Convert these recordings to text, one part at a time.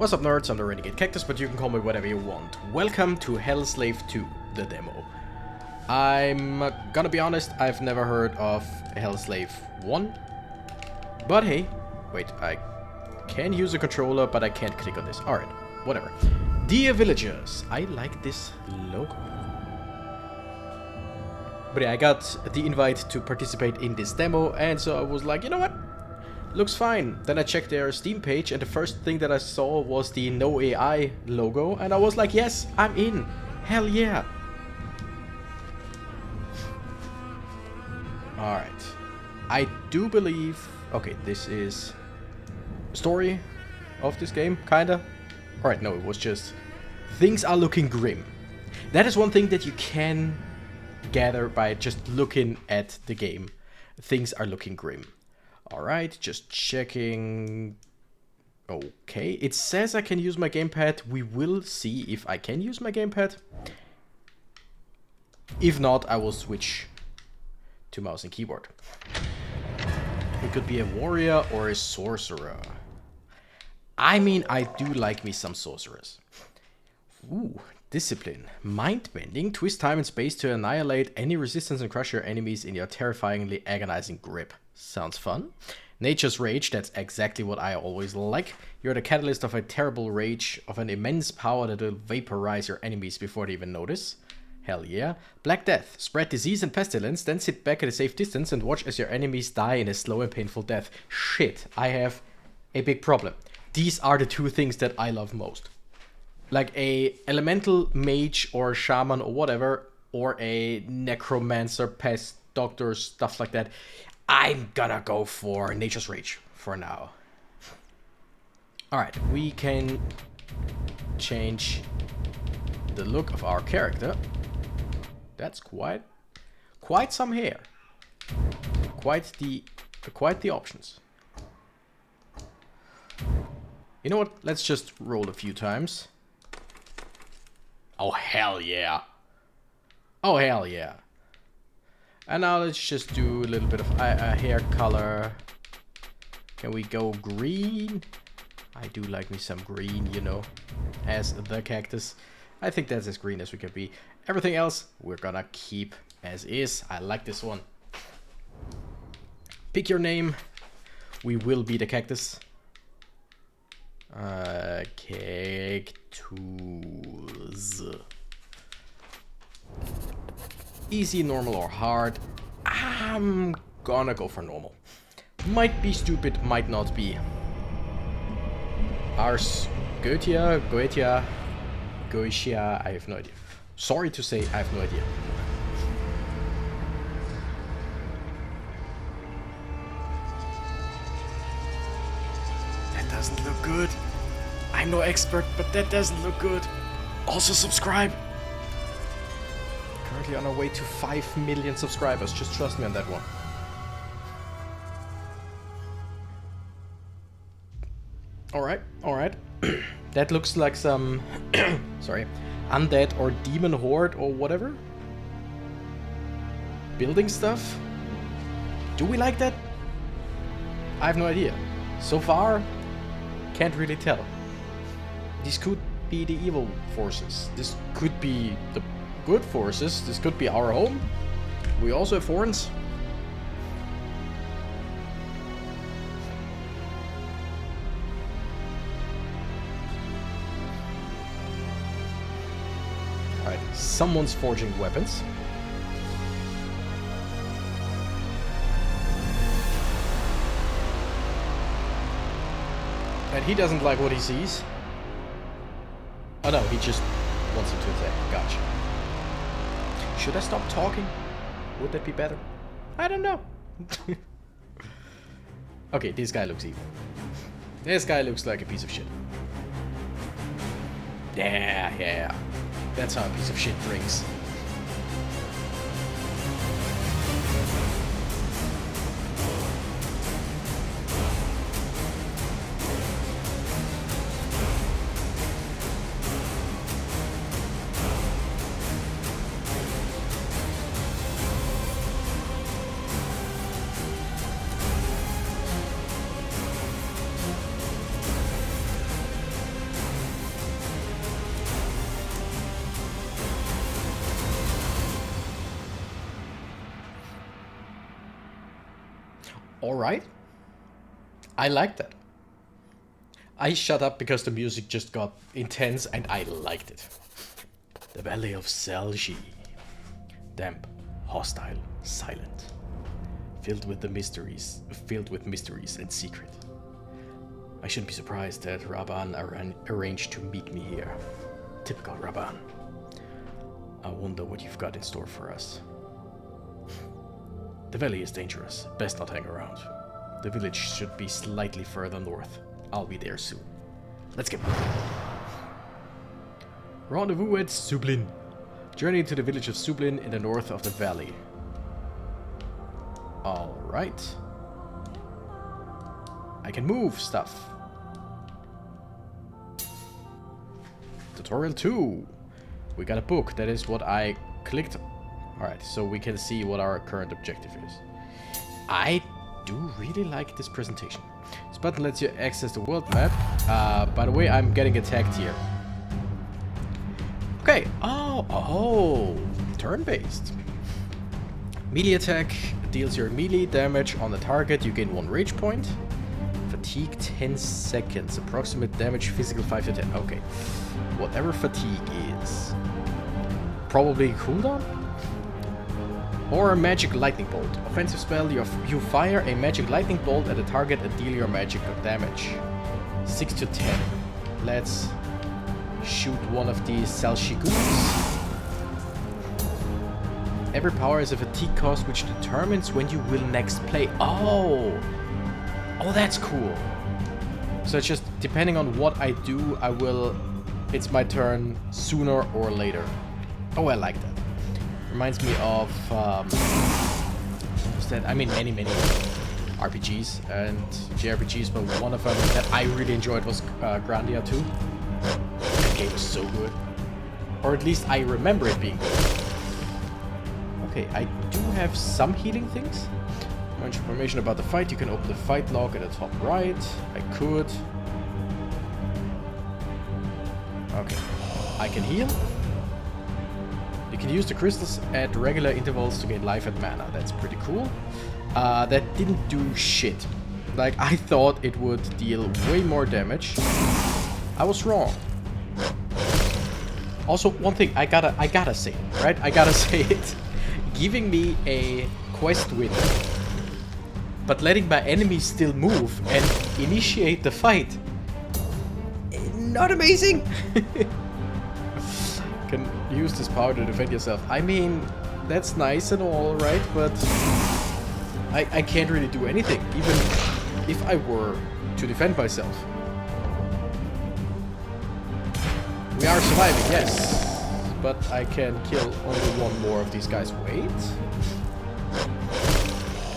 What's up nerds, I'm the Renegade Cactus, but you can call me whatever you want. Welcome to HellSlave II, the demo. I'm gonna be honest, I've never heard of HellSlave I. But hey, wait, I can use a controller, but I can't click on this. Alright, whatever. Dear villagers, I like this logo. But yeah, I got the invite to participate in this demo, and so I was like, you know what? Looks fine. Then I checked their Steam page, and the first thing that I saw was the No AI logo, and I was like, yes, I'm in. Hell yeah. Alright. I do believe... Okay, this is... story of this game, kinda. Alright, no, it was just... things are looking grim. That is one thing that you can gather by just looking at the game. Things are looking grim. Alright, just checking. Okay, it says I can use my gamepad. We will see if I can use my gamepad. If not, I will switch to mouse and keyboard. It could be a warrior or a sorcerer. I mean, I do like me some sorcerers. Ooh, discipline. Mind-bending. Twist time and space to annihilate any resistance and crush your enemies in your terrifyingly agonizing grip. Sounds fun. Nature's rage, that's exactly what I always like. You're the catalyst of a terrible rage, of an immense power that will vaporize your enemies before they even notice. Hell yeah. Black Death, spread disease and pestilence, then sit back at a safe distance and watch as your enemies die in a slow and painful death. Shit, I have a big problem. These are the two things that I love most. Like a elemental mage or shaman or whatever, or a necromancer, pest, doctor, stuff like that. I'm gonna go for Nature's Rage for now. Alright, we can change the look of our character. That's quite some hair. Quite the options. You know what? Let's just roll a few times. Oh hell yeah. Oh hell yeah. And now let's just do a little bit of hair color. Can we go green? I do like me some green, you know, as the cactus. I think that's as green as we can be. Everything else, we're gonna keep as is. I like this one. Pick your name. We will be the cactus. Cactus. Easy, normal, or hard. I'm gonna go for normal. Might be stupid, might not be. Ars Goetia, Goetia, I have no idea. Sorry to say, I have no idea. That doesn't look good. I'm no expert, but that doesn't look good. Also subscribe. Currently on our way to 5 million subscribers. Just trust me on that one. Alright. That looks like some... sorry. Undead or demon horde or whatever. Building stuff. Do we like that? I have no idea. So far, can't really tell. These could be the evil forces. This could be the good forces. This could be our home. We also have horns. Alright, someone's forging weapons. And he doesn't like what he sees. Oh no, he just wants him to attack. Gotcha. Should I stop talking? Would that be better? I don't know. Okay, this guy looks evil. This guy looks like a piece of shit. Yeah. That's how a piece of shit drinks. Alright. I like that. I shut up because the music just got intense and I liked it. The Valley of Selji. Damp, hostile, silent. Filled with mysteries and secret. I shouldn't be surprised that Raban arranged to meet me here. Typical Raban. I wonder what you've got in store for us. The valley is dangerous. Best not hang around. The village should be slightly further north. I'll be there soon. Let's get moving. Rendezvous at Sublin. Journey to the village of Sublin in the north of the valley. Alright. I can move stuff. Tutorial 2. We got a book. That is what I clicked. Alright, so we can see what our current objective is. I do really like this presentation. This button lets you access the world map. By the way, I'm getting attacked here. Okay. Oh, turn-based. Melee attack deals your melee damage on the target. You gain 1 rage point. Fatigue 10 seconds. Approximate damage physical 5 to 10. Okay. Whatever fatigue is. Probably cooldown? Or a magic lightning bolt. Offensive spell, you fire a magic lightning bolt at a target and deal your magical damage. 6 to 10. Let's shoot one of these Selshiguns. Every power has a fatigue cost which determines when you will next play. Oh, that's cool. So it's just depending on what I do, it's my turn sooner or later. Oh, I like that. Reminds me of, what's that? I mean, many RPGs and JRPGs, but one of them that I really enjoyed was Grandia 2. That game was so good. Or at least I remember it being good. Okay, I do have some healing things. Much information about the fight. You can open the fight log at the top right. I could. Okay, I can heal. You can use the crystals at regular intervals to gain life and mana. That's pretty cool. That didn't do shit. Like, I thought it would deal way more damage. I was wrong. Also, one thing I gotta say, right? I gotta say it. Giving me a quest window, but letting my enemies still move and initiate the fight. Not amazing! Can use this power to defend yourself. I mean, that's nice and all, right? But I can't really do anything, even if I were to defend myself. We are surviving, yes. But I can kill only one more of these guys. Wait.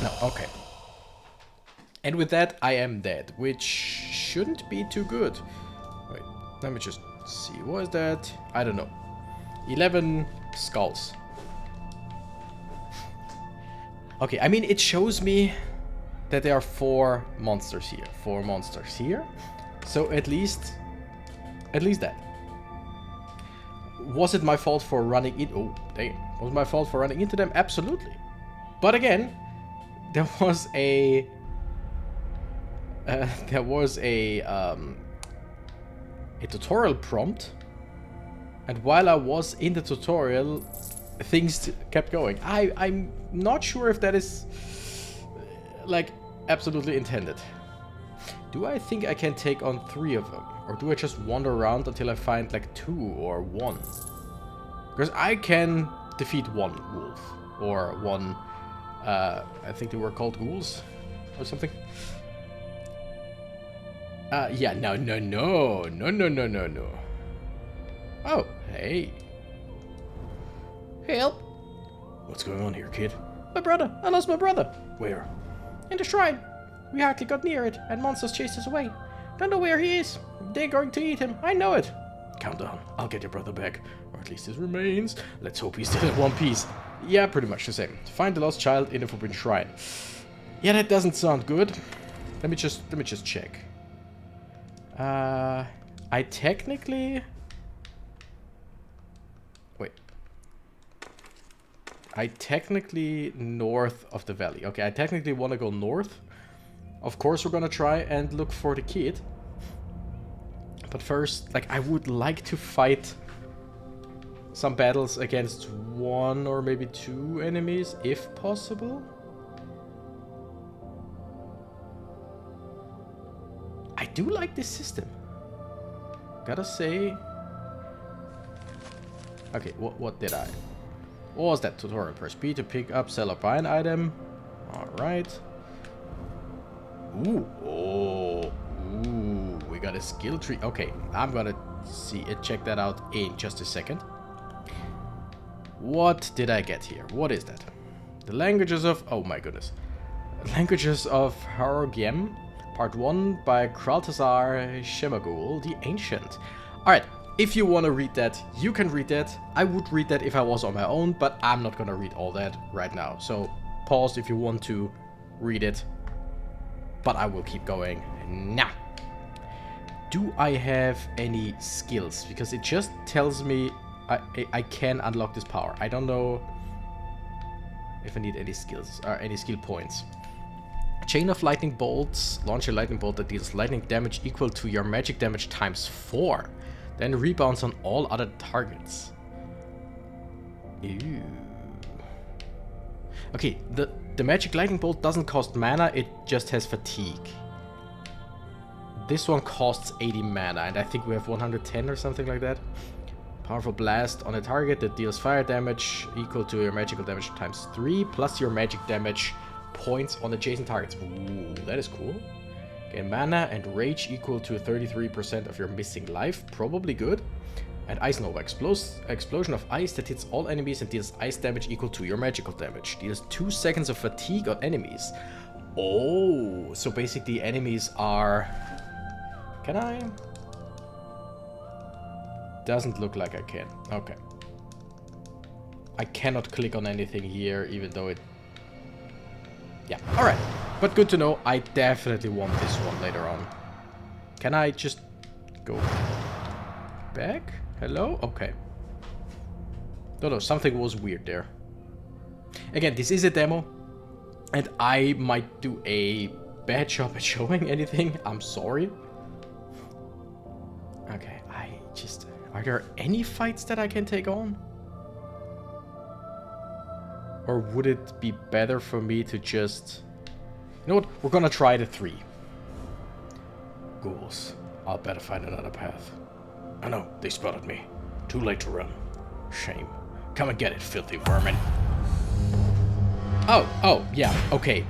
No, okay. And with that, I am dead, which shouldn't be too good. Wait, let me just see. What is that? I don't know. 11 skulls. Okay, I mean, it shows me that there are 4 monsters here. 4 monsters here. So at least that. Was it my fault for running in? Oh, damn. Was it my fault for running into them? Absolutely. But again, there was a tutorial prompt, and while I was in the tutorial, things kept going. I'm not sure if that is like absolutely intended. Do I think I can take on 3 of them? Or do I just wander around until I find like 2 or 1? Because I can defeat 1 wolf. Or 1, I think they were called ghouls or something. Yeah, no. Oh, hey. Help! What's going on here, kid? My brother! I lost my brother! Where? In the shrine. We hardly got near it, and monsters chased us away. Don't know where he is. They're going to eat him. I know it. Calm down. I'll get your brother back. Or at least his remains. Let's hope he's still in one piece. Yeah, pretty much the same. Find the lost child in the forbidden shrine. Yeah, that doesn't sound good. Let me just check. I technically... Wait. I technically north of the valley. Okay, I technically want to go north. Of course, we're gonna try and look for the kid. But first, like, I would like to fight some battles against 1 or maybe 2 enemies, if possible. I do like this system. Gotta say. Okay, what did I? What was that tutorial? Press B to pick up, sell, or buy an item. Alright. Ooh, oh, ooh, we got a skill tree. Okay, I'm gonna check that out in just a second. What did I get here? What is that? The languages of, oh my goodness. Languages of Harogiem, Part 1 by Kraltazar Shemagul, the Ancient. Alright, if you want to read that, you can read that. I would read that if I was on my own, but I'm not gonna read all that right now. So pause if you want to read it. But I will keep going now. Do I have any skills? Because it just tells me I can unlock this power. I don't know if I need any skills or any skill points. Chain of lightning bolts. Launch a lightning bolt that deals lightning damage equal to your magic damage times 4. Then rebounds on all other targets. Ew. Okay, the magic lightning bolt doesn't cost mana, it just has fatigue. This one costs 80 mana, and I think we have 110 or something like that. Powerful blast on a target that deals fire damage equal to your magical damage times 3, plus your magic damage points on adjacent targets. Ooh, that is cool. Gain mana and rage equal to 33% of your missing life, probably good. And Ice Nova, explosion of ice that hits all enemies and deals ice damage equal to your magical damage. Deals 2 seconds of fatigue on enemies. Oh, so basically enemies are... Can I? Doesn't look like I can. Okay. I cannot click on anything here, even though it... Yeah, alright. But good to know, I definitely want this one later on. Can I just go back? Hello? Okay. No, something was weird there. Again, this is a demo, and I might do a bad job at showing anything. I'm sorry. Okay, are there any fights that I can take on? Or would it be better for me to just... You know what? We're gonna try the 3. Ghouls. I'll better find another path. Oh no, they spotted me. Too late to run. Shame. Come and get it, filthy vermin. Oh, yeah, okay.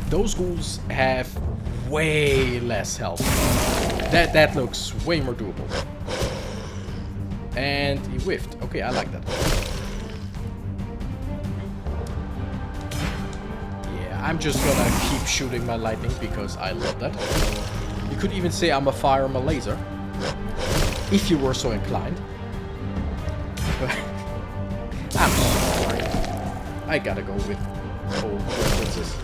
Those ghouls have way less health. That looks way more doable. And he whiffed. Okay, I like that. Yeah, I'm just gonna keep shooting my lightning because I love that. You could even say I'm a fire, I'm a laser. If you were so inclined. But I'm sorry. I gotta go with old references.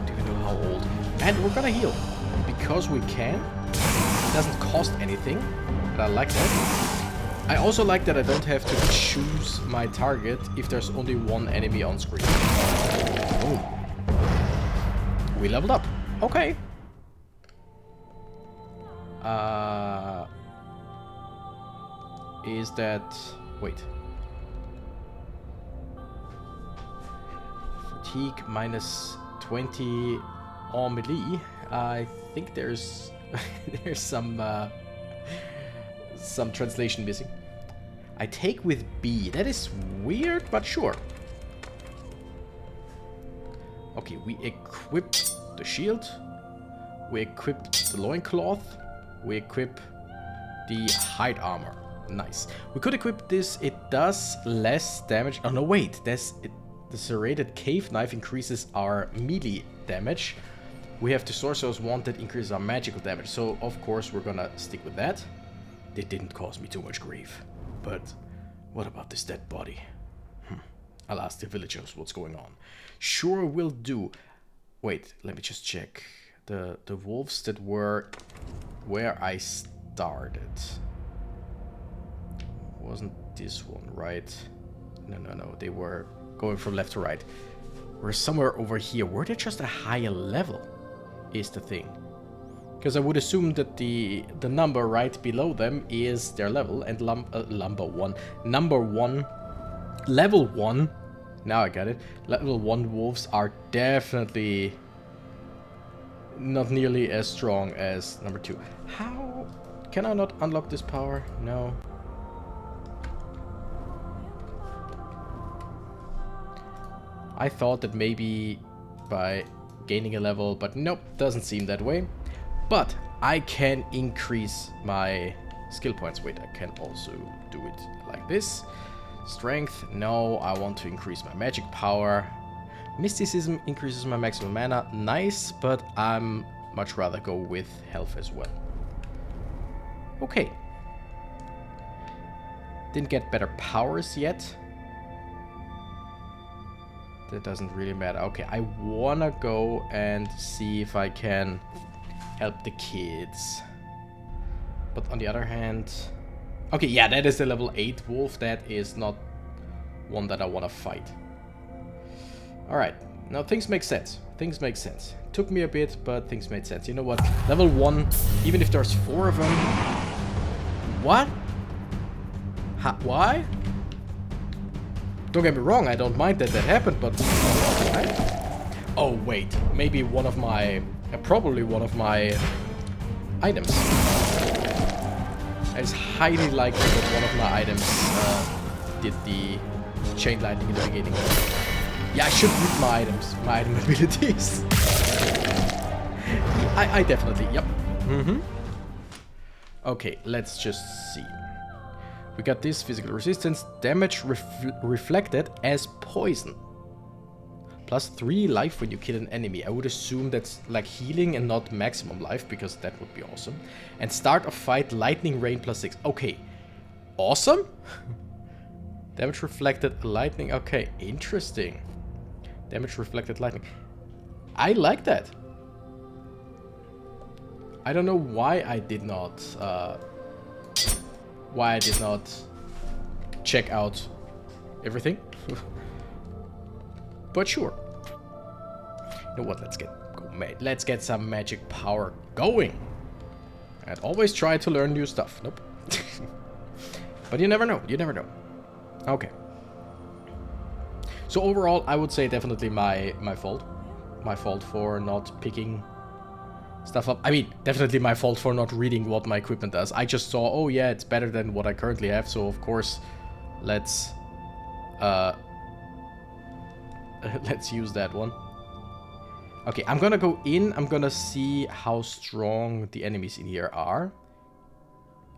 Don't even know how old. And we're gonna heal. Because we can. It doesn't cost anything. But I like that. I also like that I don't have to choose my target if there's only one enemy on screen. Oh. We leveled up. Okay. Is that... Wait. Fatigue minus 20 en melee. I think there's there's some translation missing. I take with B. That is weird, but sure. Okay, we equip the shield. We equip the loincloth. We equip the hide armor. Nice. We could equip this. It does less damage. Oh no, wait. The serrated cave knife increases our melee damage. We have the Sorcerer's Wand that increases our magical damage. So, of course, we're gonna stick with that. It didn't cause me too much grief. But what about this dead body? I'll ask the villagers what's going on. Sure will do. Wait, let me just check. The wolves that were where I started. Wasn't this one, right? No. They were going from left to right. We're somewhere over here. Were they just a higher level? Is the thing. Because I would assume that the number right below them is their level. And level 1. Now I got it. Level 1 wolves are definitely not nearly as strong as number 2. How? Can I not unlock this power? No. I thought that maybe by gaining a level, but nope, doesn't seem that way. But I can increase my skill points. Wait, I can also do it like this. Strength, no, I want to increase my magic power. Mysticism increases my maximum mana, nice, but I'm much rather go with health as well. Okay. Didn't get better powers yet. That doesn't really matter. Okay, I wanna go and see if I can help the kids. But on the other hand... Okay, yeah, that is the level 8 wolf. That is not one that I wanna fight. Alright, now things make sense. Things make sense. Took me a bit, but things made sense. You know what? Level 1, even if there's 4 of them... What? Why? Don't get me wrong, I don't mind that happened, but... Oh, wait. Maybe one of my... probably one of my... items. It's highly likely that one of my items did the chain lightning in the beginning. Yeah, I should read my items. My item abilities. I definitely... Yep. Okay, let's just see. We got this physical resistance, damage reflected as poison. Plus 3 life when you kill an enemy. I would assume that's like healing and not maximum life, because that would be awesome. And start of fight, lightning rain plus 6. Okay. Awesome. Damage reflected lightning. Okay, interesting. Damage reflected lightning. I like that. I don't know why I did not... check out everything. But sure. You know what? Let's get some magic power going. And always try to learn new stuff. Nope. But you never know. You never know. Okay. So overall, I would say definitely my fault. My fault for not picking stuff up. I mean, definitely my fault for not reading what my equipment does. I just saw, oh yeah, it's better than what I currently have, so of course, let's use that one. Okay, I'm gonna go in, I'm gonna see how strong the enemies in here are.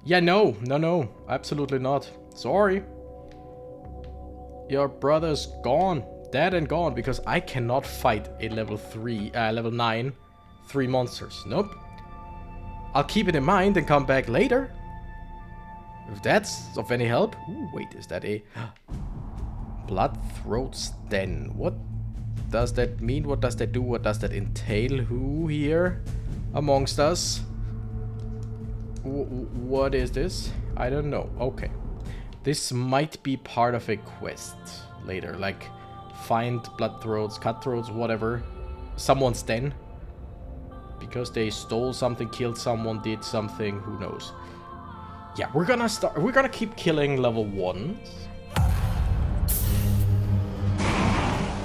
Yeah, no, absolutely not. Sorry. Your brother's gone, dead and gone, because I cannot fight a level 9 3 monsters. Nope. I'll keep it in mind and come back later. If that's of any help. Ooh, wait, is that a... Bloodthroat's Den. What does that mean? What does that do? What does that entail? Who here amongst us? What is this? I don't know. Okay. This might be part of a quest later. Like, find bloodthroats, cutthroats, whatever. Someone's den. Because they stole something, killed someone, did something, who knows. Yeah, we're gonna keep killing level 1s.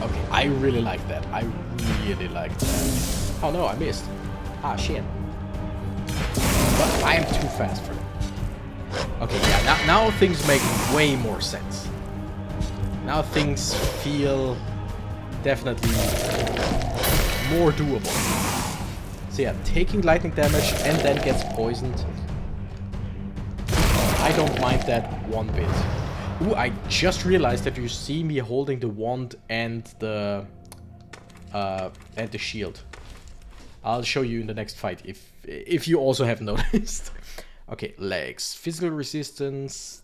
Okay, I really like that. I really like that. Oh no, I missed. Ah, shit. But I am too fast for that. Okay, yeah, now things make way more sense. Now things feel definitely more doable. So yeah, taking lightning damage and then gets poisoned. I don't mind that one bit. Ooh, I just realized that you see me holding the wand and the shield. I'll show you in the next fight if you also have noticed. Okay, legs. Physical resistance,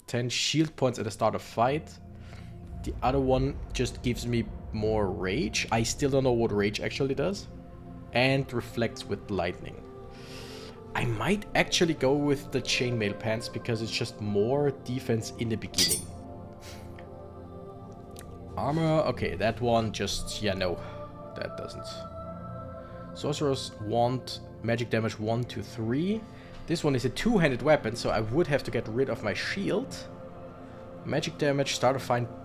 10 shield points at the start of fight. The other one just gives me more rage. I still don't know what rage actually does. And reflects with lightning. I might actually go with the chainmail pants because it's just more defense in the beginning. Armor, okay, that one just, yeah, no, that doesn't. Sorcerers want magic damage 1 to 3. This one is a two-handed weapon, so I would have to get rid of my shield. Magic damage, start a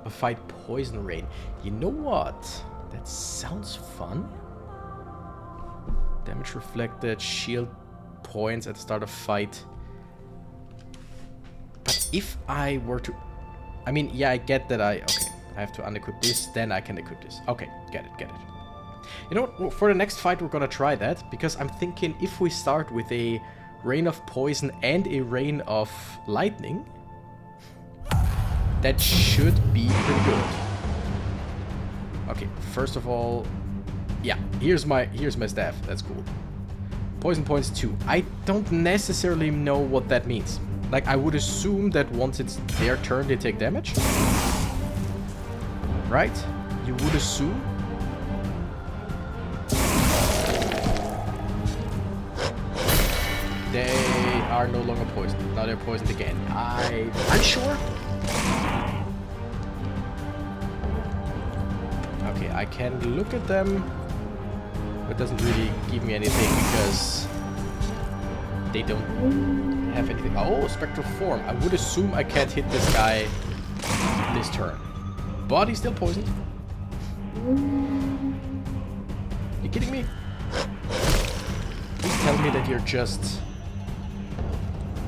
fight, poison rain. You know what? That sounds fun. Damage reflected, shield points at the start of fight. But if I were to... I mean, yeah, I get that I have to unequip this, then I can equip this. Okay, get it. You know what? For the next fight, we're gonna try that, because I'm thinking if we start with a rain of poison and a rain of lightning, that should be pretty good. Okay, first of all, yeah, here's my staff. That's cool. Poison points 2. I don't necessarily know what that means. Like, I would assume that once it's their turn, they take damage. Right? You would assume. They are no longer poisoned. Now they're poisoned again. I'm sure. Okay, I can look at them. But it doesn't really give me anything because they don't have anything. Oh, spectral form. I would assume I can't hit this guy this turn. But he's still poisoned. You kidding me? Please tell me that you're just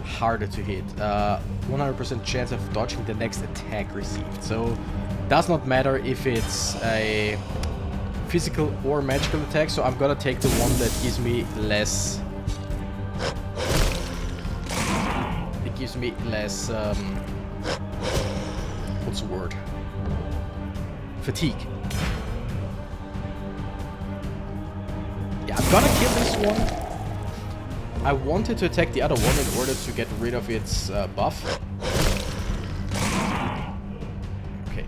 harder to hit. 100% chance of dodging the next attack received. So does not matter if it's a physical or magical attack. So I'm gonna take the one that gives me less. It gives me less. What's the word? Fatigue. Yeah, I'm gonna kill this one. I wanted to attack the other one in order to get rid of its buff. Okay.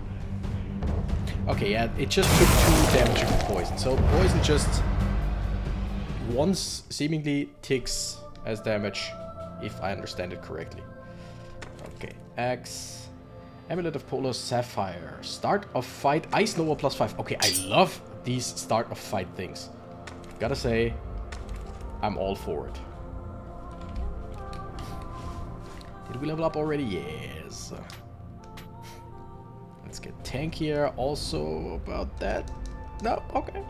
Okay, yeah, it just took 2 damage of poison. So poison just once seemingly ticks as damage, if I understand it correctly. Okay, X. Amulet of Polar Sapphire. Start of fight. Ice Lower +5. Okay, I love these start of fight things. Gotta say, I'm all for it. Did we level up already? Yes. Let's get tankier. Also about that. No, okay.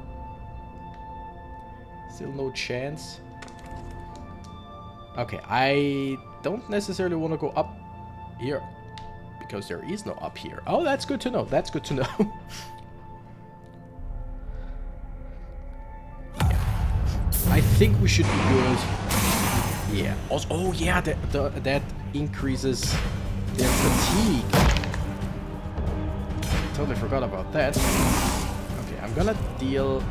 Still no chance. Okay, I don't necessarily want to go up here. Because there is no up here. Oh, that's good to know. That's good to know. Yeah. I think we should be good. Yeah. Also, oh, yeah, that increases their fatigue. Totally forgot about that. Okay, I'm gonna deal...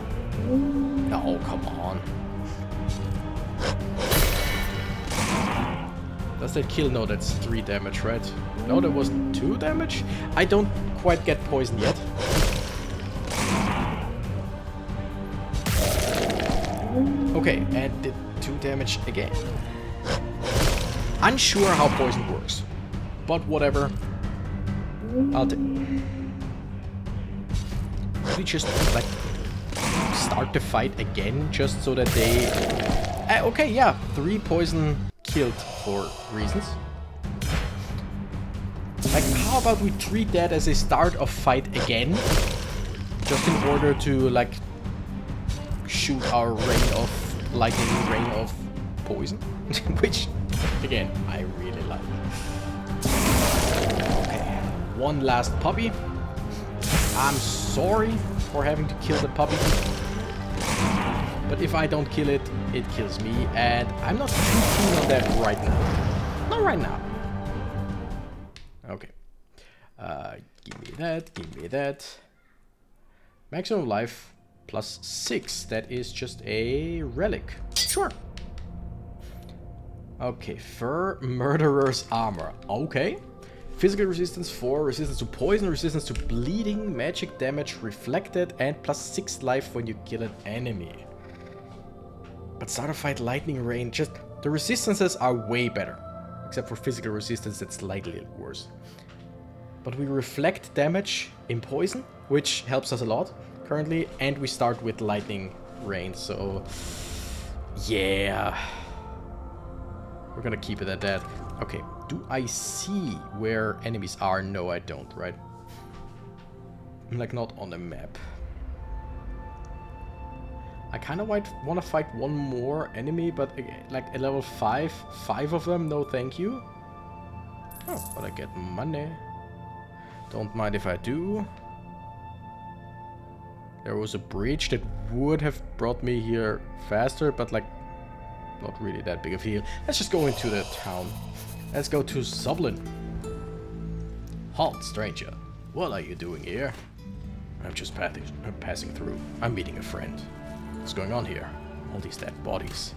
Oh, come on. Does that kill? No, that's 3 damage, right? No, that was 2 damage? I don't quite get poisoned yet. Okay, and did 2 damage again. Unsure how poison works. But whatever. I'll take... We just, like, start the fight again just so that they... okay, yeah, 3 poison... killed for reasons. Like, how about we treat that as a start of fight again? Just in order to, like, shoot our rain of lightning, rain of poison. Which, again, I really like. Okay, one last puppy. I'm sorry for having to kill the puppy. But if I don't kill it, it kills me, and I'm not too keen on that right now. Not right now. Okay. Give me that, give me that. Maximum life +6. That is just a relic. Sure. Okay, Fur Murderer's Armor. Okay. Physical resistance 4, resistance to poison, resistance to bleeding, magic damage reflected, and +6 life when you kill an enemy. But start of fight, lightning rain, just the resistances are way better. Except for physical resistance, that's slightly worse. But we reflect damage in poison, which helps us a lot currently. And we start with lightning rain, so... yeah. We're gonna keep it at that. Okay, do I see where enemies are? No, I don't, right? Like, not on the map. I kind of want to fight one more enemy, but like at level 5, 5 of them, no thank you. Oh, but I get money. Don't mind if I do. There was a bridge that would have brought me here faster, but like, not really that big of a deal. Let's just go into the town. Let's go to Sublin. Halt, stranger. What are you doing here? I'm just passing through. I'm meeting a friend. What's going on here? All these dead bodies.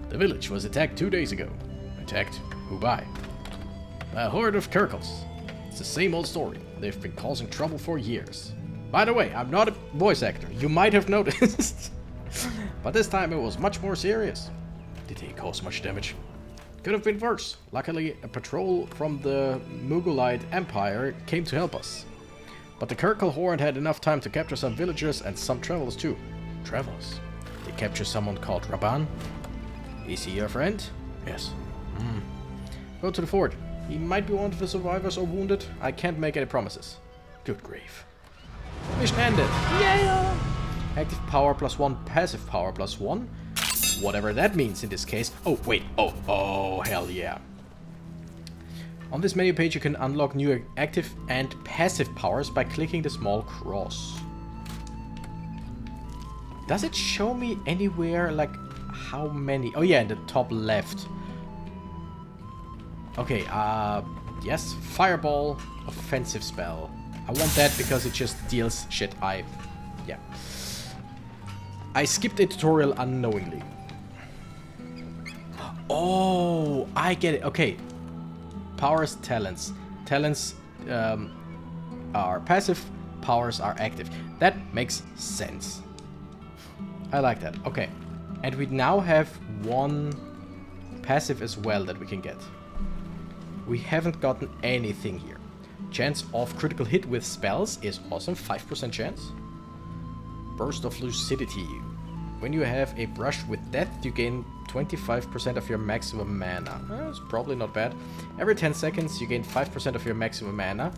The village was attacked 2 days ago. Attacked? Who by? A horde of Kirkles. It's the same old story. They've been causing trouble for years. By the way, I'm not a voice actor. You might have noticed. But this time it was much more serious. Did they cause much damage? Could have been worse. Luckily, a patrol from the Mughalite Empire came to help us. But the Kirkle horde had enough time to capture some villagers and some travelers too. Travelers? They captured someone called Raban? Is he your friend? Yes. Go to the fort. He might be one of the survivors or wounded. I can't make any promises. Good grief. Mission ended. Yeah! Active power +1, passive power +1. Whatever that means in this case. Oh, wait. Oh, hell yeah. On this menu page, you can unlock new active and passive powers by clicking the small cross. Does it show me anywhere, like, how many? Oh, yeah, in the top left. Okay, yes, Fireball, offensive spell. I want that because it just deals shit. Yeah. I skipped a tutorial unknowingly. Oh, I get it. Okay. Powers, talents. Talents are passive, powers are active. That makes sense. I like that. Okay. And we now have one passive as well that we can get. We haven't gotten anything here. Chance of critical hit with spells is awesome. 5% chance. Burst of lucidity. When you have a brush with death, you gain 25% of your maximum mana. That's probably not bad. Every 10 seconds, you gain 5% of your maximum mana.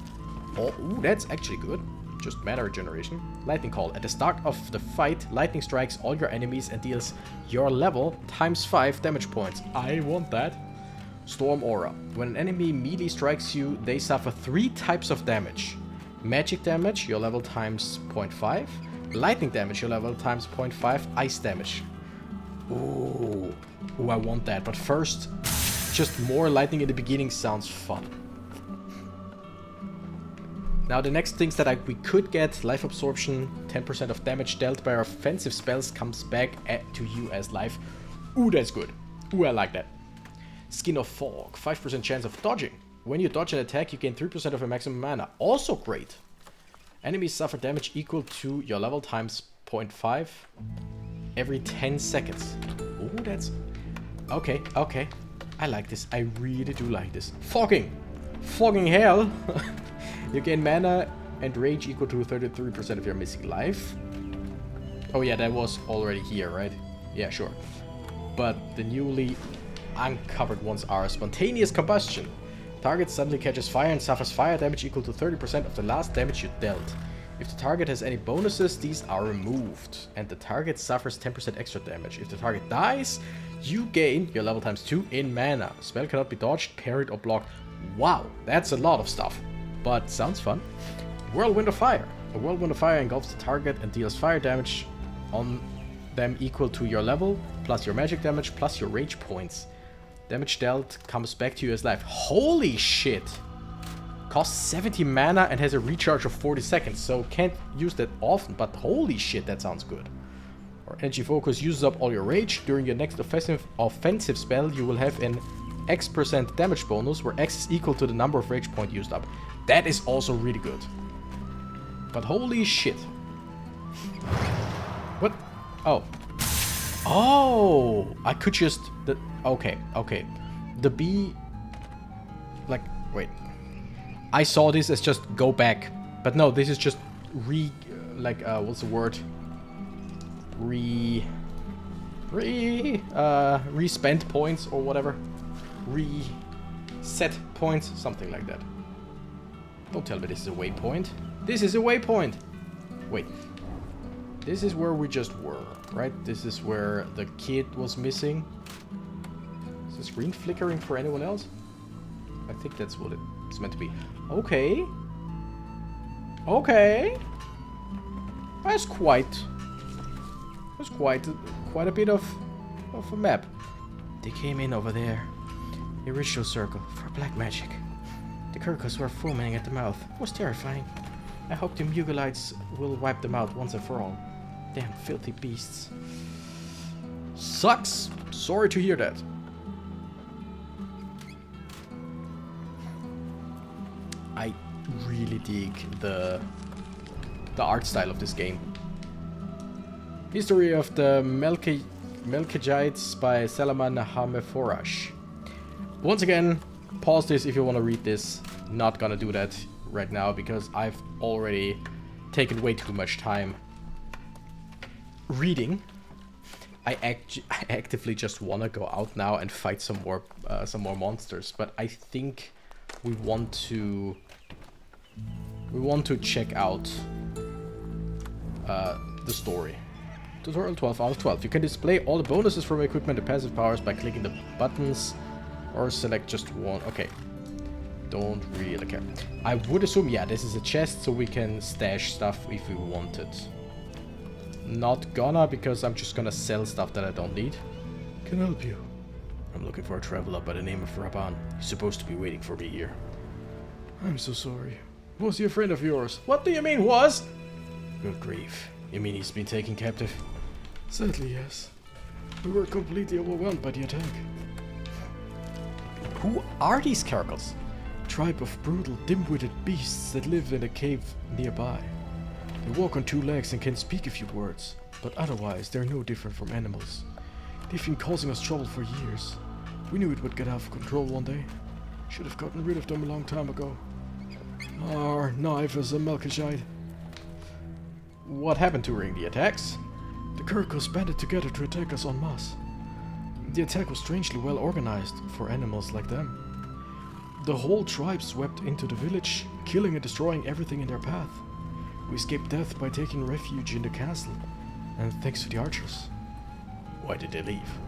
Oh, ooh, that's actually good. Just mana regeneration. Lightning Call. At the start of the fight, lightning strikes all your enemies and deals your level ×5 damage points. I want that. Storm Aura. When an enemy melee strikes you, they suffer 3 types of damage. Magic damage, your level ×0.5. Lightning damage, your level ×0.5. Ice damage. Ooh, I want that. But first, just more lightning in the beginning sounds fun. Now the next things that we could get, life absorption, 10% of damage dealt by our offensive spells comes back to you as life. Ooh, that's good. Ooh, I like that. Skin of Fog, 5% chance of dodging. When you dodge an attack, you gain 3% of your maximum mana. Also great. Enemies suffer damage equal to your level ×0.5 every 10 seconds. Ooh, that's... Okay, okay. I like this. I really do like this. Fogging! Fogging hell! You gain mana and rage equal to 33% of your missing life. Oh yeah, that was already here, right? Yeah, sure. But the newly uncovered ones are spontaneous combustion. Target suddenly catches fire and suffers fire damage equal to 30% of the last damage you dealt. If the target has any bonuses, these are removed. And the target suffers 10% extra damage. If the target dies, you gain your level ×2 in mana. Spell cannot be dodged, parried, or blocked. Wow, that's a lot of stuff. But sounds fun. Whirlwind of Fire. A Whirlwind of Fire engulfs the target and deals fire damage on them equal to your level, plus your magic damage, plus your rage points. Damage dealt comes back to you as life. Holy shit! Costs 70 mana and has a recharge of 40 seconds, so can't use that often, but holy shit, that sounds good. Or Energy Focus uses up all your rage. During your next offensive spell, you will have an X% damage bonus, where X is equal to the number of rage points used up. That is also really good. But holy shit. What? Oh. Oh! I could just... Okay, okay. The bee... Like, wait. I saw this as just go back. But no, this is just what's the word? Re-spend points or whatever. Reset points, something like that. Don't tell me this is a waypoint. This is a waypoint! Wait. This is where we just were, right? This is where the kid was missing. Is the screen flickering for anyone else? I think that's what it's meant to be. Okay. Okay. That's quite a bit of a map. They came in over there. A ritual circle for black magic. The Kirkos were foaming at the mouth. It was terrifying. I hope the Mugalites will wipe them out once and for all. Damn filthy beasts. Sucks. Sorry to hear that. I really dig the art style of this game. History of the Melkajites by Salaman Hameforash. Once again, pause this if you want to read this. Not gonna do that right now because I've already taken way too much time reading. I actively just want to go out now and fight some more monsters, but I think we want to check out the story. Tutorial 12 out of 12. You can display all the bonuses from equipment and passive powers by clicking the buttons or select just one. Okay. Don't really care. I would assume, yeah, this is a chest so we can stash stuff if we want it. Not gonna, because I'm just gonna sell stuff that I don't need. Can I help you? I'm looking for a traveler by the name of Raban. He's supposed to be waiting for me here. I'm so sorry. Was he a friend of yours? What do you mean, was? Good grief. You mean he's been taken captive? Sadly, yes. We were completely overwhelmed by the attack. Who are these Kirkos? A tribe of brutal, dim-witted beasts that live in a cave nearby. They walk on two legs and can speak a few words, but otherwise they're no different from animals. They've been causing us trouble for years. We knew it would get out of control one day. Should have gotten rid of them a long time ago. Our knife is a Melkajite. What happened during the attacks? The Kirkos banded together to attack us en masse. The attack was strangely well organized for animals like them. The whole tribe swept into the village, killing and destroying everything in their path. We escaped death by taking refuge in the castle, and thanks to the archers. Why did they leave?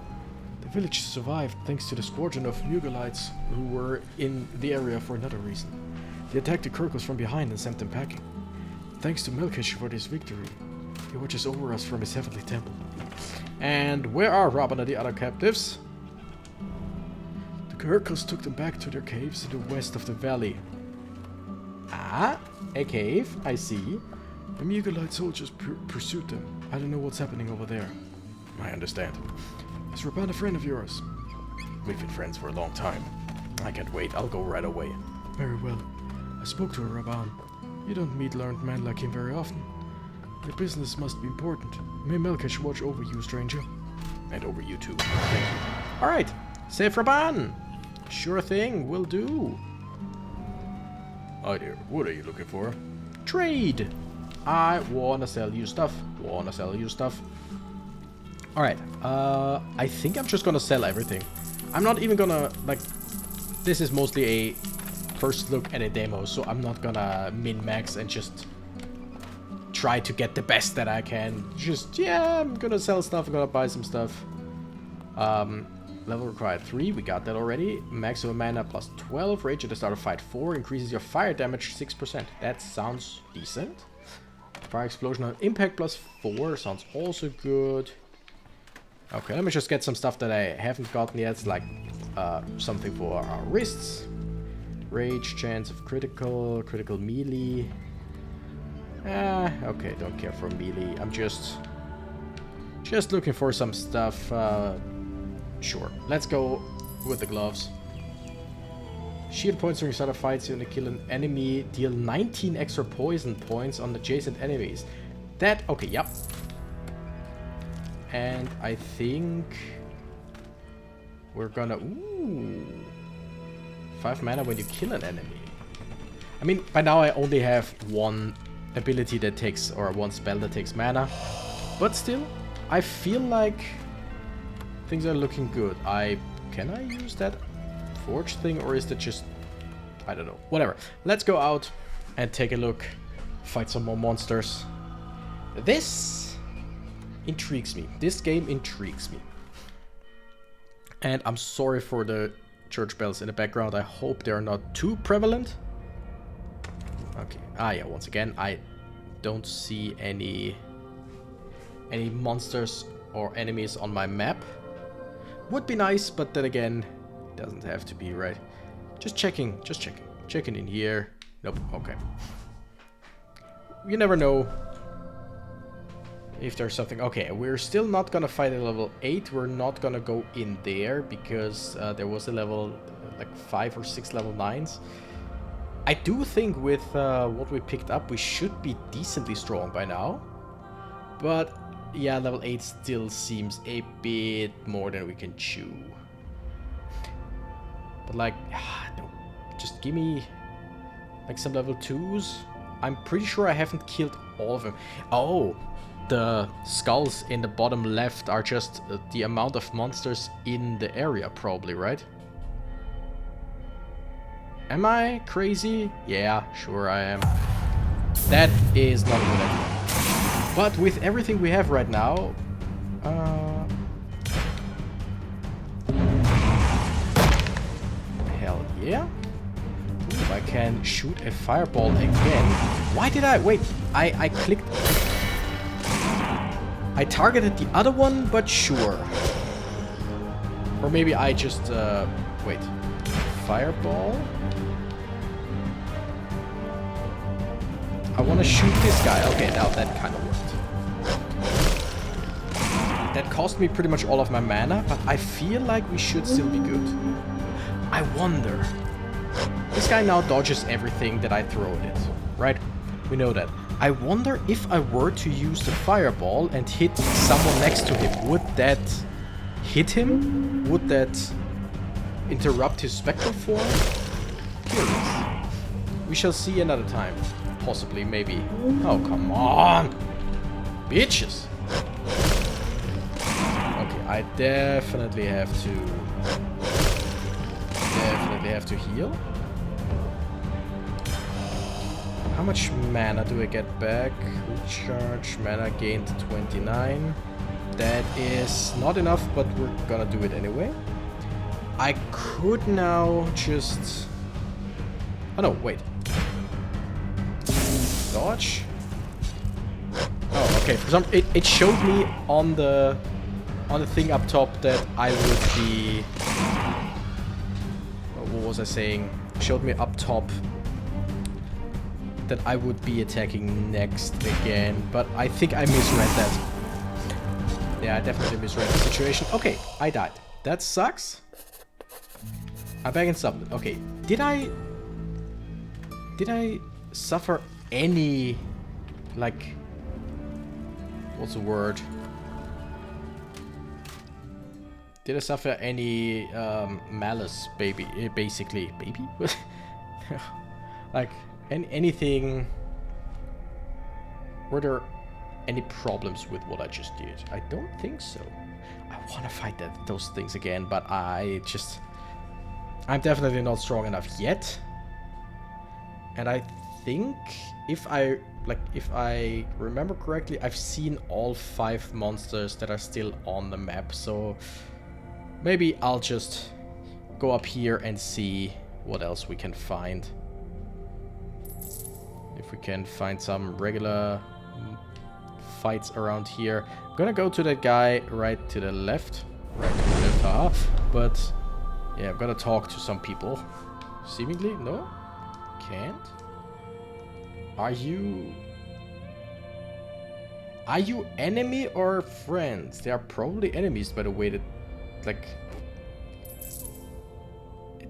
The village survived thanks to the squadron of Mugalites who were in the area for another reason. They attacked the Kirkos from behind and sent them packing. Thanks to Melkish for this victory. He watches over us from his heavenly temple. And where are Raban and the other captives? The Kirkos took them back to their caves in the west of the valley. Ah, a cave, I see. The Mugalite soldiers pursued them. I don't know what's happening over there. I understand. Is Raban a friend of yours? We've been friends for a long time. I can't wait, I'll go right away. Very well. I spoke to Raban. You don't meet learned men like him very often. Your business must be important. May Melkesh watch over you, stranger. And over you too. Thank you. Alright, save Raban! Sure thing, will do. Hi there, what are you looking for? Trade! I wanna sell you stuff. Alright, I think I'm just gonna sell everything. I'm not even gonna, like, this is mostly a first look at a demo, so I'm not gonna min-max and just try to get the best that I can. Just, yeah, I'm gonna sell stuff, I'm gonna buy some stuff. Level required 3, we got that already. Maximum mana plus 12, rage at the start of fight 4, increases your fire damage 6%. That sounds decent. Fire explosion on impact plus 4, sounds also good. Okay, let me just get some stuff that I haven't gotten yet, like something for our wrists. Rage, chance of critical melee. Okay, don't care for melee. I'm just looking for some stuff. Sure, let's go with the gloves. Shield points during start of fights. When you kill an enemy, deal 19 extra poison points on adjacent enemies. That, okay, yep. And I think we're gonna, ooh, 5 mana when you kill an enemy. I mean, by now I only have one ability that takes, or one spell that takes mana. But still, I feel like things are looking good. Can I use that forge thing, or is that just... I don't know. Whatever. Let's go out and take a look. Fight some more monsters. This intrigues me. This game intrigues me. And I'm sorry for the church bells in the background. I hope they're not too prevalent. Okay. Ah, yeah. Once again, I don't see any monsters or enemies on my map. Would be nice, but then again, doesn't have to be, right? Just checking. Checking in here. Nope. Okay. You never know if there's something. Okay, we're still not gonna fight at level 8. We're not gonna go in there because there was a level like 5 or 6 level 9s. I do think with what we picked up, we should be decently strong by now. But yeah, level 8 still seems a bit more than we can chew. But like, no, just give me like some level 2s. I'm pretty sure I haven't killed all of them. Oh, the skulls in the bottom left are just the amount of monsters in the area, probably, right? Am I crazy? Yeah, sure I am. That is not a good idea. But with everything we have right now... hell yeah. Ooh, I can shoot a fireball again. Why did I... Wait, I clicked... I targeted the other one, but sure. Or maybe I just... wait. Fireball? I want to shoot this guy. Okay, now that kind of worked. That cost me pretty much all of my mana, but I feel like we should still be good. I wonder... This guy now dodges everything that I throw at it, right? We know that. I wonder if I were to use the fireball and hit someone next to him, would that hit him? Would that interrupt his spectral form? Curious. We shall see another time. Possibly, maybe. Oh, come on! Bitches! Okay, I definitely have to heal. How much mana do I get back? Recharge, mana gained 29. That is not enough, but we're gonna do it anyway. I could now just... Oh no, wait. Dodge? Oh, okay. For some, it showed me on the thing up top that I would be... What was I saying? It showed me up top that I would be attacking next again, but I think I misread that. Yeah, I definitely misread the situation. Okay, I died. That sucks. I'm back in sub. Okay, did I suffer any, like, what's the word? Did I suffer any malice, basically? Baby? Like, anything... Were there any problems with what I just did? I don't think so. I want to fight those things again, but I'm definitely not strong enough yet. And I think if I remember correctly, I've seen all 5 monsters that are still on the map, so maybe I'll just go up here and see what else we can find. If we can find some regular fights around here. I'm gonna go to that guy right to the left. Right to the left, haha. But yeah, I'm gonna talk to some people. Seemingly, no? Can't? Are you enemy or friends? They are probably enemies by the way that, like,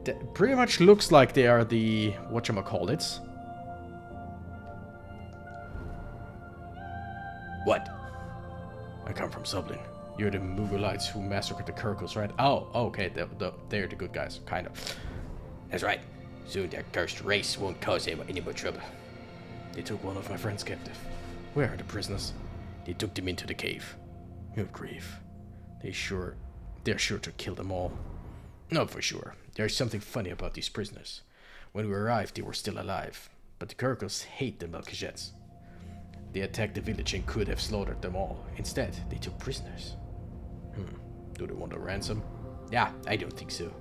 it pretty much looks like they are the whatchamacallits. What? I come from Sublin. You're the Mughalites who massacred the Kirkles, right? Oh, okay, they're the good guys, kind of. That's right. Soon that cursed race won't cause him any more trouble. They took one of my friends captive. Where are the prisoners? They took them into the cave. Good grief. They're sure to kill them all. Not for sure. There's something funny about these prisoners. When we arrived, they were still alive. But the Kurkels hate the Melchizedeks. They attacked the village and could have slaughtered them all. Instead, they took prisoners. Do they want a ransom? Yeah, I don't think so.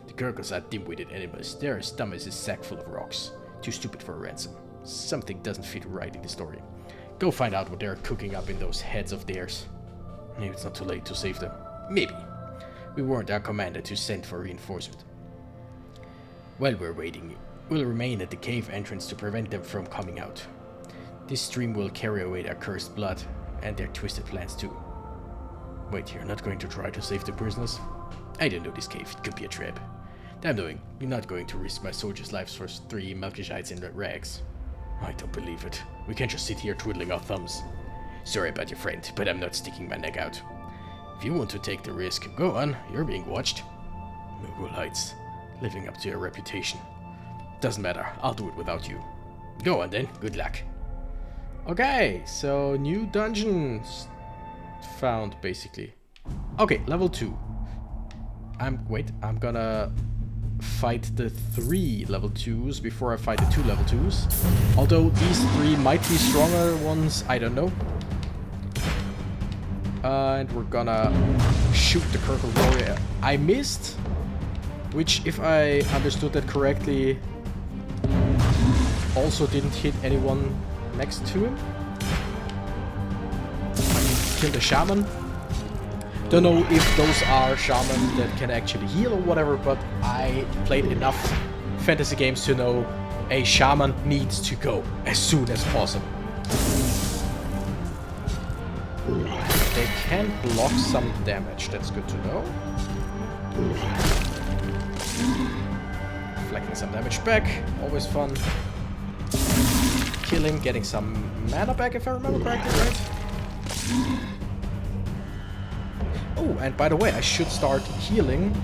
The Kurkels are dim-witted animals. Their stomachs is sack full of rocks. Too stupid for a ransom. Something doesn't fit right in the story. Go find out what they're cooking up in those heads of theirs. Maybe it's not too late to save them. Maybe. We warned our commander to send for reinforcement. While we're waiting, we'll remain at the cave entrance to prevent them from coming out. This stream will carry away their cursed blood and their twisted plans too. Wait, you're not going to try to save the prisoners? I don't know this cave, it could be a trap. Damn doing, you're not going to risk my soldiers' lives for 3 Melchizites in red rags. I don't believe it. We can't just sit here twiddling our thumbs. Sorry about your friend, but I'm not sticking my neck out. If you want to take the risk, go on, you're being watched. Noble Heights, living up to your reputation. Doesn't matter, I'll do it without you. Go on then, good luck. Okay, so new dungeons found, basically. Okay, level 2. I'm gonna fight the 3 level 2s before I fight the 2 level 2s. Although these 3 might be stronger ones, I don't know. And we're gonna shoot the Kurkel warrior. I missed, which, if I understood that correctly, also didn't hit anyone next to him. Kill the shaman. Don't know if those are shaman that can actually heal or whatever, but I played enough fantasy games to know a shaman needs to go as soon as possible. They can block some damage, that's good to know. Reflecting some damage back, always fun. Killing, getting some mana back if I remember correctly, right? Oh, and by the way, I should start healing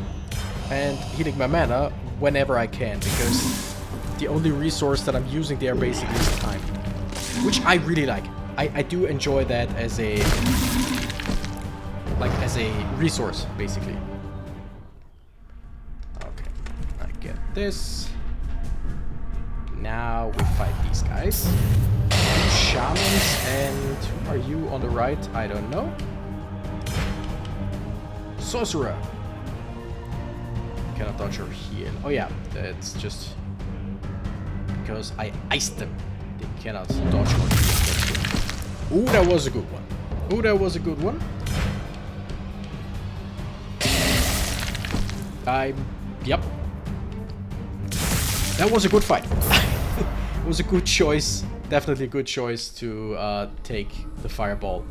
and healing my mana whenever I can, because the only resource that I'm using there basically is time. Which I really like. I do enjoy that as a resource, basically. Okay, I get this. Now we fight these guys. 2 shamans, and who are you on the right? I don't know. Sorcerer. Cannot dodge or heal. Oh yeah, that's just because I iced them. They cannot dodge or heal. Ooh, that was a good one. Ooh, that was a good one. Yep. That was a good fight. It was a good choice. Definitely a good choice to take the fireball.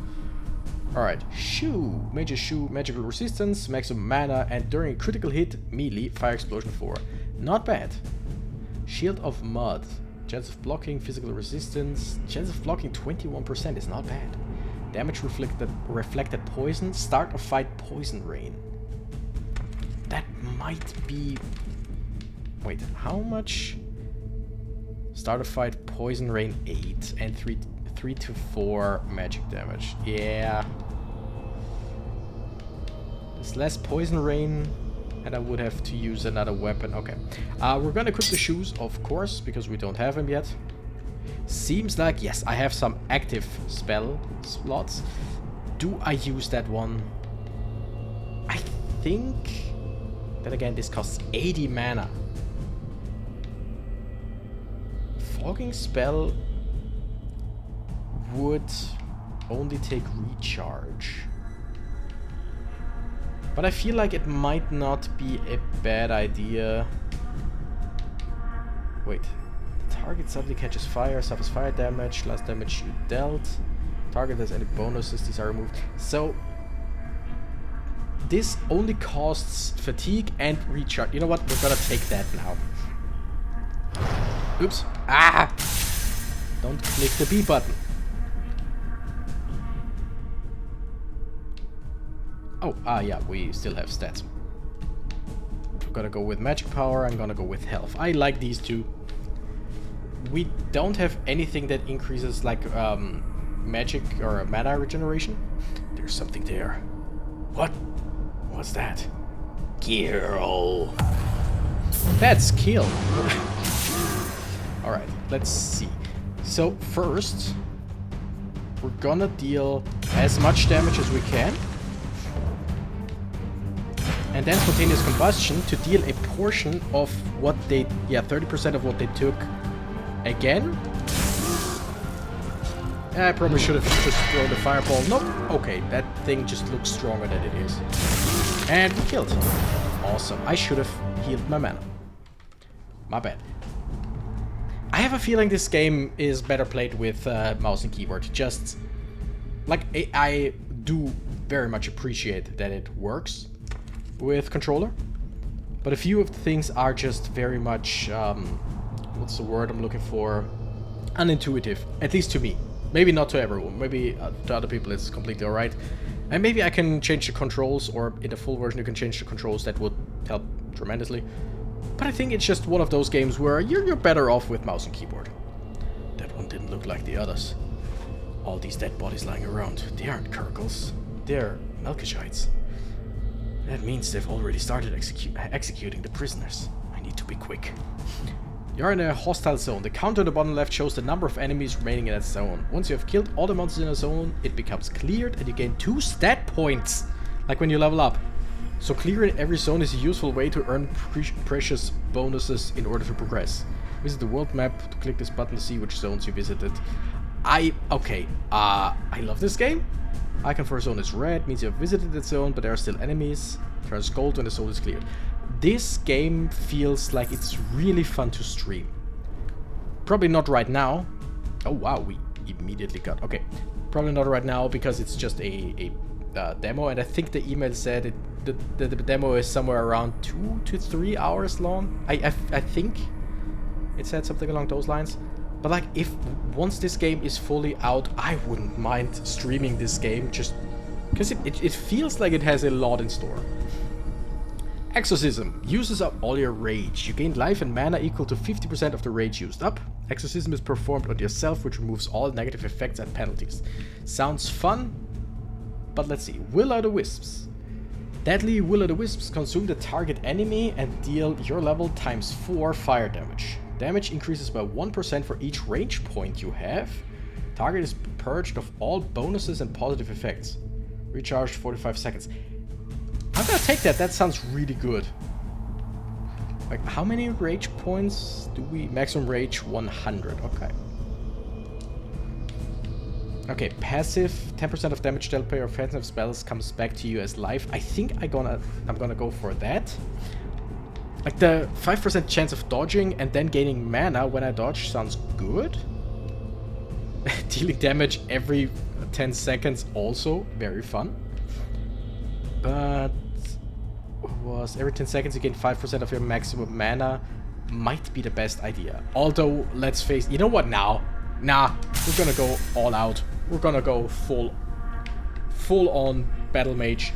Alright, Shoe. Major Shoe, magical resistance, maximum mana, and during a critical hit, melee, fire explosion 4. Not bad. Shield of Mud. Chance of blocking, physical resistance. Chance of blocking 21% is not bad. Damage reflected poison. Start of fight, poison rain. That might be... Wait, how much? Start of fight, poison rain 8 and 3 to 4 magic damage. Yeah. There's less poison rain, and I would have to use another weapon. Okay. We're gonna equip the shoes, of course, because we don't have them yet. Seems like, yes, I have some active spell slots. Do I use that one? I think... Then again, this costs 80 mana. Fogging spell would only take recharge. But I feel like it might not be a bad idea. Wait. Target suddenly catches fire, suffers fire damage, last damage you dealt. Target has any bonuses, these are removed. So this only costs fatigue and recharge. You know what? We're gonna take that now. Oops. Ah! Don't click the B button. Oh, yeah, we still have stats. I'm gonna go with magic power, I'm gonna go with health. I like these two. We don't have anything that increases like magic or mana regeneration. There's something there. What? What's that? Kill. That's kill. Alright, let's see. So first, we're gonna deal as much damage as we can. And then spontaneous combustion to deal a portion of what they... Yeah, 30% of what they took again. I probably should have just thrown the fireball. Nope. Okay, that thing just looks stronger than it is. And we killed. Awesome. I should have healed my mana. My bad. I have a feeling this game is better played with mouse and keyboard. Just... Like, I do very much appreciate that it works with controller. But a few of the things are just very much... what's the word I'm looking for? Unintuitive. At least to me. Maybe not to everyone. Maybe to other people it's completely alright. And maybe I can change the controls, or in the full version you can change the controls. That would help tremendously. But I think it's just one of those games where you're better off with mouse and keyboard. That one didn't look like the others. All these dead bodies lying around. They aren't Kurgles. They're Melkishites. That means they've already started executing the prisoners. I need to be quick. You're in a hostile zone. The counter on the bottom left shows the number of enemies remaining in that zone. Once you have killed all the monsters in a zone, it becomes cleared and you gain 2 stat points. Like when you level up. So clearing every zone is a useful way to earn precious bonuses in order to progress. Visit the world map to click this button to see which zones you visited. I love this game. Icon for a zone is red, means you have visited that zone, but there are still enemies. Turns gold when the zone is cleared. This game feels like it's really fun to stream. Probably not right now. Oh wow, we immediately got... Okay, probably not right now because it's just a demo, and I think the email said the demo is somewhere around 2 to 3 hours long. I think it said something along those lines. But like, if once this game is fully out, I wouldn't mind streaming this game just because it feels like it has a lot in store. Exorcism uses up all your rage. You gain life and mana equal to 50% of the rage used up. Exorcism is performed on yourself, which removes all negative effects and penalties. Sounds fun, but let's see. Will-o'-the-wisps. Deadly will-o'-the-wisps consume the target enemy and deal your level times 4 fire damage. Damage increases by 1% for each range point you have. Target is purged of all bonuses and positive effects. Recharged 45 seconds. I'm gonna take that. That sounds really good. Like, how many rage points do we... Maximum rage 100. Okay. Okay, passive. 10% of damage dealt by your offensive spells comes back to you as life. I think I'm gonna go for that. Like, the 5% chance of dodging and then gaining mana when I dodge sounds good. Dealing damage every 10 seconds also very fun. But was every 10 seconds you gain 5% of your maximum mana might be the best idea. Although, let's face... You know what now? Nah, we're gonna go all out. We're gonna go full on battle mage.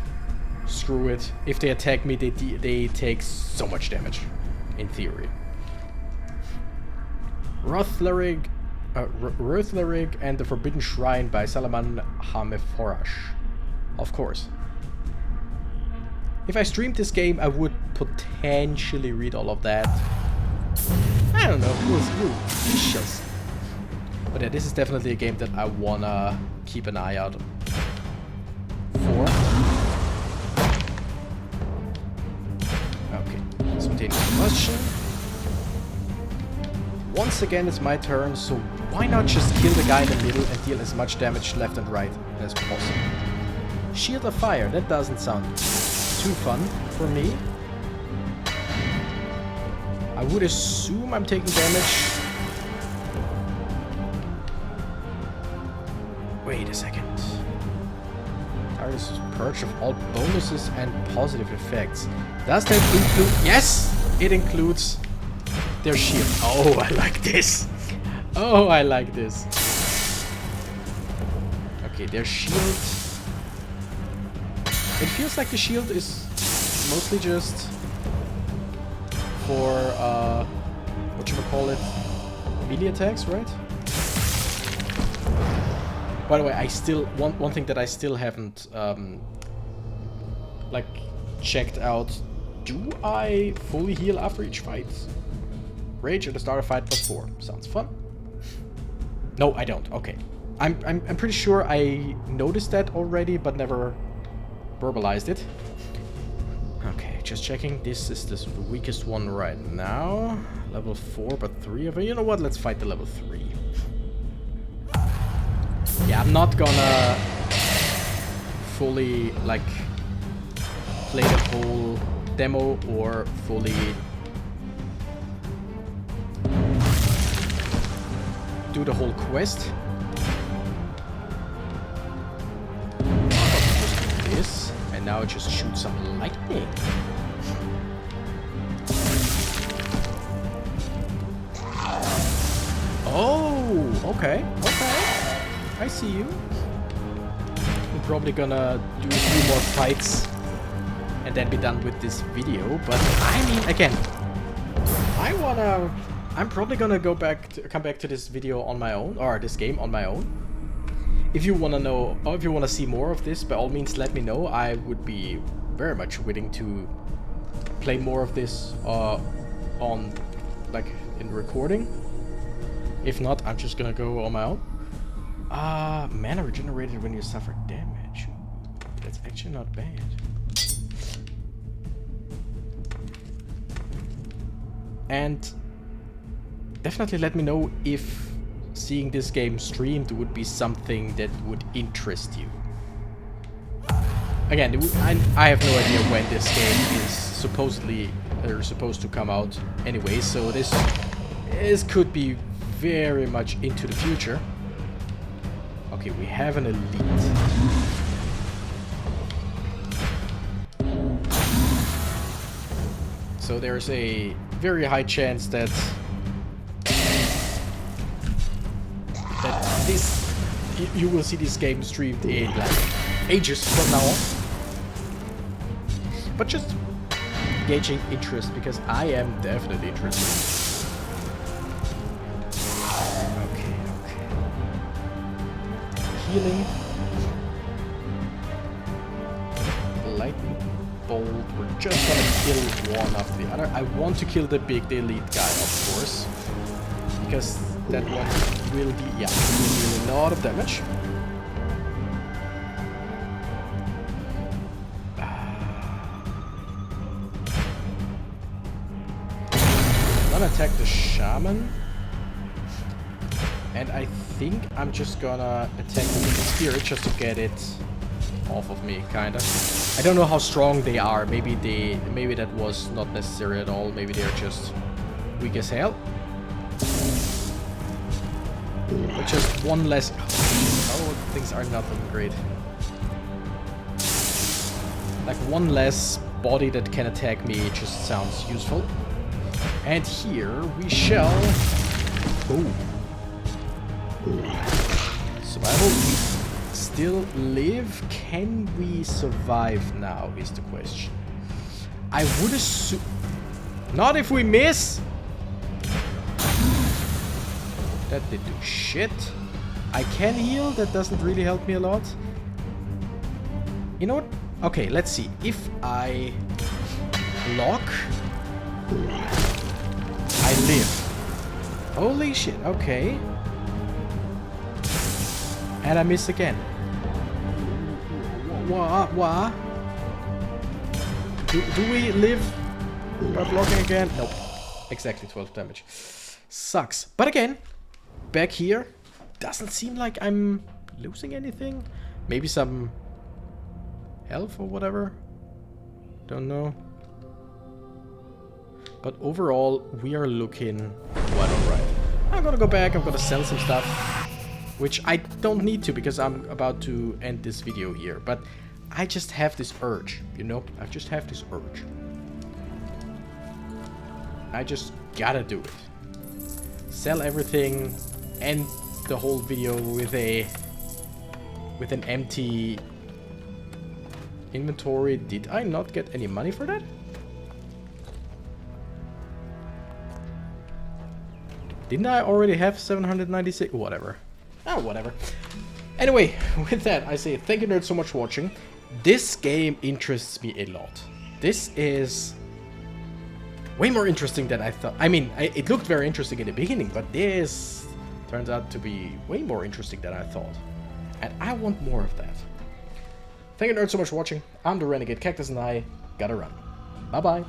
Screw it. If they attack me, they take so much damage. In theory. Rothlerig and the Forbidden Shrine by Salaman Hameforash. Of course. If I streamed this game, I would potentially read all of that. I don't know. We shall see. But yeah, this is definitely a game that I wanna keep an eye out for. Okay, spontaneous combustion. Once again, it's my turn, so why not just kill the guy in the middle and deal as much damage left and right as possible? Shield of Fire, that doesn't sound too fun for me. I would assume I'm taking damage. Wait a second. Target is purged of all bonuses and positive effects. Does that include... Yes! It includes their shield. Oh, I like this. Oh, I like this. Okay, their shield... It feels like the shield is mostly just for, whatchamacallit, melee attacks, right? By the way, I still, one thing that I still haven't, like, checked out. Do I fully heal after each fight? Rage at the start of fight +4. Sounds fun. No, I don't. Okay. I'm pretty sure I noticed that already, but never verbalized it. Okay, just checking. This is the weakest one right now. Level 4, but 3 of it. You know what? Let's fight the level 3. Yeah, I'm not gonna fully, like, play the whole demo or fully do the whole quest. Just do this, and now just shoot some lightning. Oh, okay, okay. I see you. We're probably gonna do a few more fights and then be done with this video. But I mean, again, I'm probably gonna come back to this video on my own, or this game on my own. If you wanna know, or if you wanna see more of this, by all means, let me know. I would be very much willing to play more of this on, like, in recording. If not, I'm just gonna go on my own. Mana regenerated when you suffer damage. That's actually not bad. And definitely let me know if seeing this game streamed would be something that would interest you. Again, I have no idea when this game is supposed to come out anyway, so this could be very much into the future. Okay, we have an elite. So there's a very high chance that this you will see this game streamed in like ages from now on. But just gauging interest, because I am definitely interested. Okay. Healing. Lightning bolt. We're just gonna kill one after the other. I want to kill the elite guy, of course, because that one will be, yeah, will deal a lot of damage. I'm gonna attack the shaman, and I think I'm just gonna attack the spirit just to get it off of me, kinda. I don't know how strong they are. Maybe that was not necessary at all. Maybe they're just weak as hell. But just one less. Oh, things are not looking great. Like one less body that can attack me just sounds useful. And here we shall. Oh. Survival. We still live. Can we survive now? Is the question. I would assume. Not if we miss. That did do shit. I can heal. That doesn't really help me a lot. You know what? Okay, let's see. If I lock, I live. Holy shit. Okay. And I miss again. What? Do we live by blocking again? Nope. Exactly 12 damage. Sucks. But again, back here, doesn't seem like I'm losing anything. Maybe some health or whatever. Don't know. But overall, we are looking quite alright. I'm gonna go back, I'm gonna sell some stuff. Which I don't need to, because I'm about to end this video here. But I just have this urge, you know? I just have this urge. I just gotta do it. Sell everything, end the whole video with an empty inventory. Did I not get any money for that? Didn't I already have 796? Whatever. Oh, whatever. Anyway, with that, I say thank you nerds so much for watching. This game interests me a lot. This is way more interesting than I thought. I mean, it looked very interesting in the beginning, but this turns out to be way more interesting than I thought. And I want more of that. Thank you nerds so much for watching. I'm the Renegade Cactus and I gotta run. Bye-bye.